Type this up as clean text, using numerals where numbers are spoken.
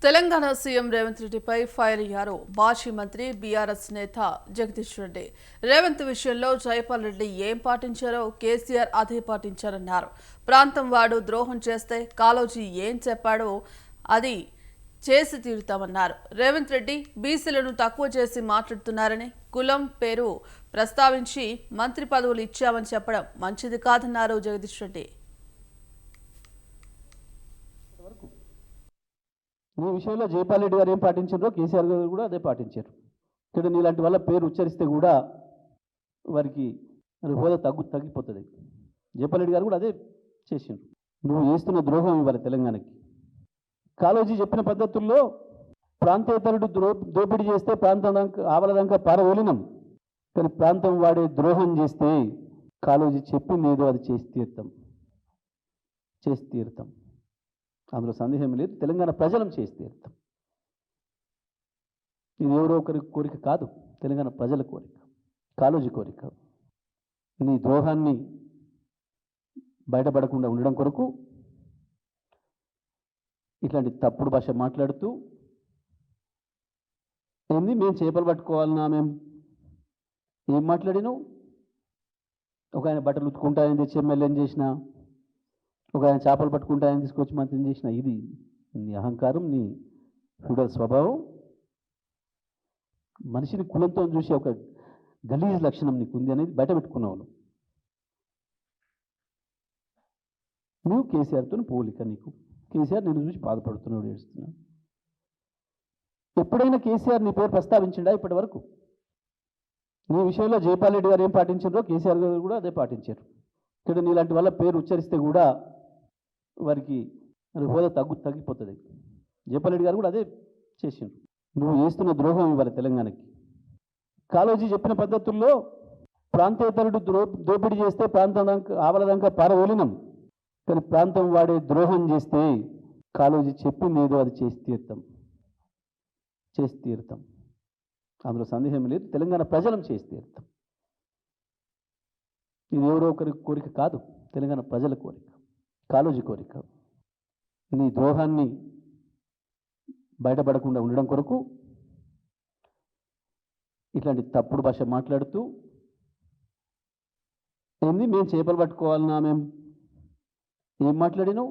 Telangana CM Revanth రెడ్డిపై fire అయ్యారు మాజీ మంత్రి బీఆర్ఎస్ నేత జగదీష్ రెడ్డి. రేవంత్ విషయంలో జైపాల్ రెడ్డి ఏం పాటించారో కేసీఆర్ అదే పాటించారన్నారు. ప్రాంతం వాడు ద్రోహం చేస్తే కాళోజీ ఏం చెప్పాడో అది చేసి తీరుతామన్నారు. రేవంత్ రెడ్డి బీసీలను తక్కువ చేసి మాట్లాడుతున్నారని, కులం పేరు ప్రస్తావించి మంత్రి పదవులు ఇచ్చామని చెప్పడం మంచిది కాదన్నారు జగదీష్ రెడ్డి. ఈ విషయంలో జైపాల్ రెడ్డి గారు ఏం పాటించారో కేసీఆర్ గారు కూడా అదే పాటించారు. ఇక్కడ నీలాంటి వాళ్ళ పేరు ఉచ్చరిస్తే కూడా వారికి హోదా తగ్గిపోతుంది. జైపాల్ రెడ్డి గారు కూడా అదే చేసిండ్రు. నువ్వు చేస్తున్న ద్రోహం ఇవ్వాలి తెలంగాణకి. కాళోజీ చెప్పిన పద్ధతుల్లో ప్రాంతేతరుడు దోపిడీ చేస్తే ప్రాంతం ఆవలదాకా పారవోలినం, కానీ ప్రాంతం వాడే ద్రోహం చేస్తే కాళోజీ చెప్పింది ఏదో అది చేసి తీరుతాం. అందులో సందేహం లేదు. తెలంగాణ ప్రజలం చేసి తీరుతాం. ఇది ఎవరో ఒకరి కోరిక కాదు, తెలంగాణ ప్రజల కోరిక, కాళోజీ కోరిక. నీ ద్రోహాన్ని బయటపడకుండా ఉండడం కొరకు ఇట్లాంటి తప్పుడు భాష మాట్లాడుతూ ఏంది మేము చేపలు పట్టుకోవాలన్నా, మేము ఏం మాట్లాడినావు? ఒక ఆయన బట్టలు ఉతుకుంటాయని తెచ్చి ఎమ్మెల్యేని చేసిన, ఒక ఆయన చేపలు పట్టుకుంటాయని తీసుకొచ్చి మంత్రిని చేసిన. ఇది నీ అహంకారం, నీ ఫ్యూడల్ స్వభావం. మనిషిని కులంతో చూసి ఒక గలీజ్ లక్షణం నీకు ఉంది అనేది బయట పెట్టుకున్నావు. నువ్వు కేసీఆర్తో పోలిక. నీకు కేసీఆర్ నిన్ను చూసి బాధపడుతున్నాడు, ఏడుస్తున్నాడు. ఎప్పుడైనా కేసీఆర్ నీ పేరు ప్రస్తావించిండా ఇప్పటి వరకు? నీ విషయంలో జైపాల్ రెడ్డి గారు ఏం పాటించారో కేసీఆర్ గారు కూడా అదే పాటించారు. ఇక్కడ నీలాంటి వాళ్ళ పేరు ఉచ్చరిస్తే కూడా వారికి హోదా తగ్గిపోతుంది. జైపాల్ రెడ్డి గారు కూడా అదే చేసిండ్రు. నువ్వు చేస్తున్న ద్రోహం ఇవ్వాలి తెలంగాణకి. కాళోజీ చెప్పిన పద్ధతుల్లో ప్రాంతేతరుడు దోపిడీ చేస్తే ప్రాంతం ఆవలదాకా పారవోలినం, కానీ ప్రాంతం వాడే ద్రోహం చేస్తే కాళోజీ చెప్పింది ఏదో అది చేసి తీరుతాం. అందులో సందేహం లేదు. తెలంగాణ ప్రజలం చేసి తీరుతాం. ఇది ఎవరో ఒకరి కోరిక కాదు, తెలంగాణ ప్రజల కోరిక, కాళోజీ కోరిక. నీ ద్రోహాన్ని బయటపడకుండా ఉండడం కొరకు ఇట్లాంటి తప్పుడు భాష మాట్లాడుతూ ఏంది మేము చేపలు పట్టుకోవాలన్నా, మేము ఏం మాట్లాడినావు?